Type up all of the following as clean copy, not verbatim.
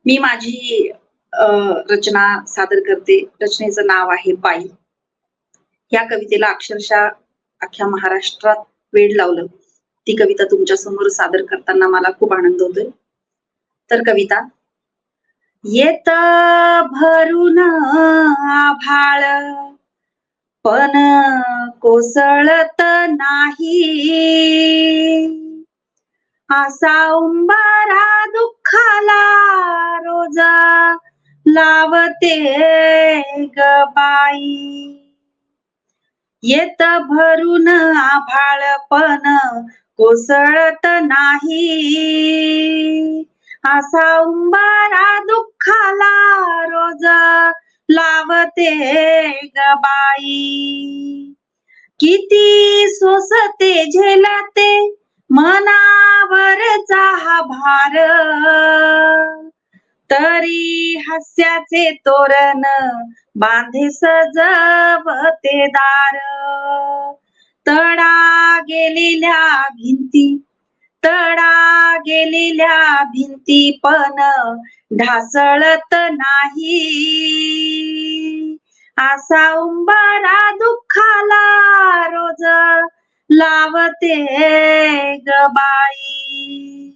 मी माझी रचना सादर करते. रचनेचं नाव आहे बाई. ह्या कवितेला अक्षरशः अख्ख्या महाराष्ट्रात वेड लावलं. ती कविता तुमच्या समोर सादर करताना मला खूप आनंद होतोय. तर कविता येत भरून आभाळ पण कोसळत नाही. असा उंबारा दुःखाला रोज लावते ग बाई. येत भरून आभाळ पण कोसळत नाही. असा उंबारा दुःखाला रोज लावते ग बाई. किती सोसते झेलते मनावरचा हा भार, तरी हास्याचे तोरण बांधे सजवते दार. तडा गेलेल्या भिंती पण ढासळत नाही. असा उंबारा दुःखाला रोज लावते ग बाई.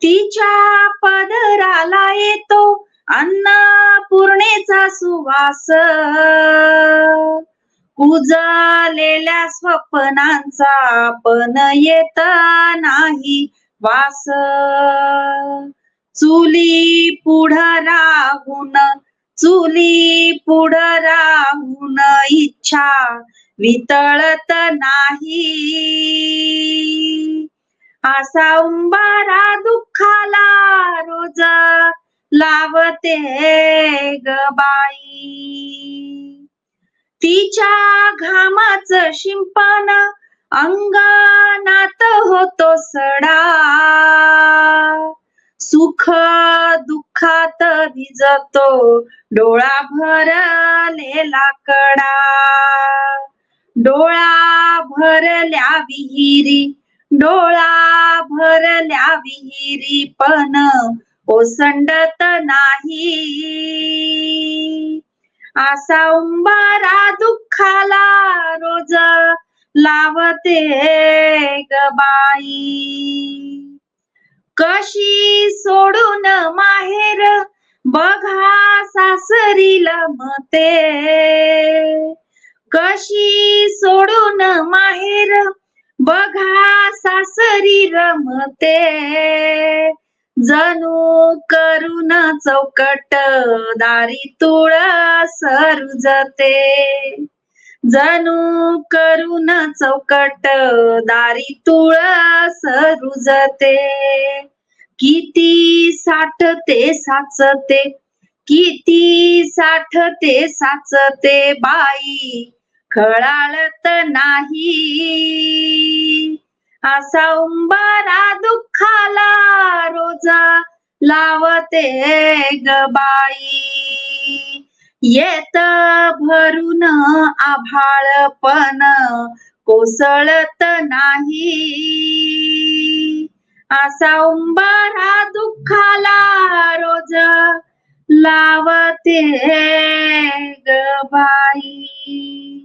तिच्या पदराला येतो अन्नपूर्णेचा सुवास, कुजलेल्या स्वप्नांचा पण येत नाही वास. चुली पुढं राहून इच्छा वितळत नाही. असा उंबारा दुःखाला रोज लावते ग बाई. तिच्या घामाचं शिंपण अंगणात होतो सडा, सुख दुःखात भिजतो डोळा भरलेला कडा. डोळा भरल्या विहिरी पण ओसंडत नाही. असा उंबारा दुःखाला रोज लावते ग बाई. कशी सोडून माहेर बघा सासरी लमते, कशी सोडून माहेर बघा सासरी रमते. जणू करून चौकट दारी तुळस रुजते, जणू करून चौकट दारी तुळस रुजते. किती साठते बाई खळाळत नाही. असा उंबारा दुःखाला रोज लावते ग बाई. येत भरून आभाळ पण कोसळत नाही. असा उंबारा दुःखाला रोज लावते ग बाई.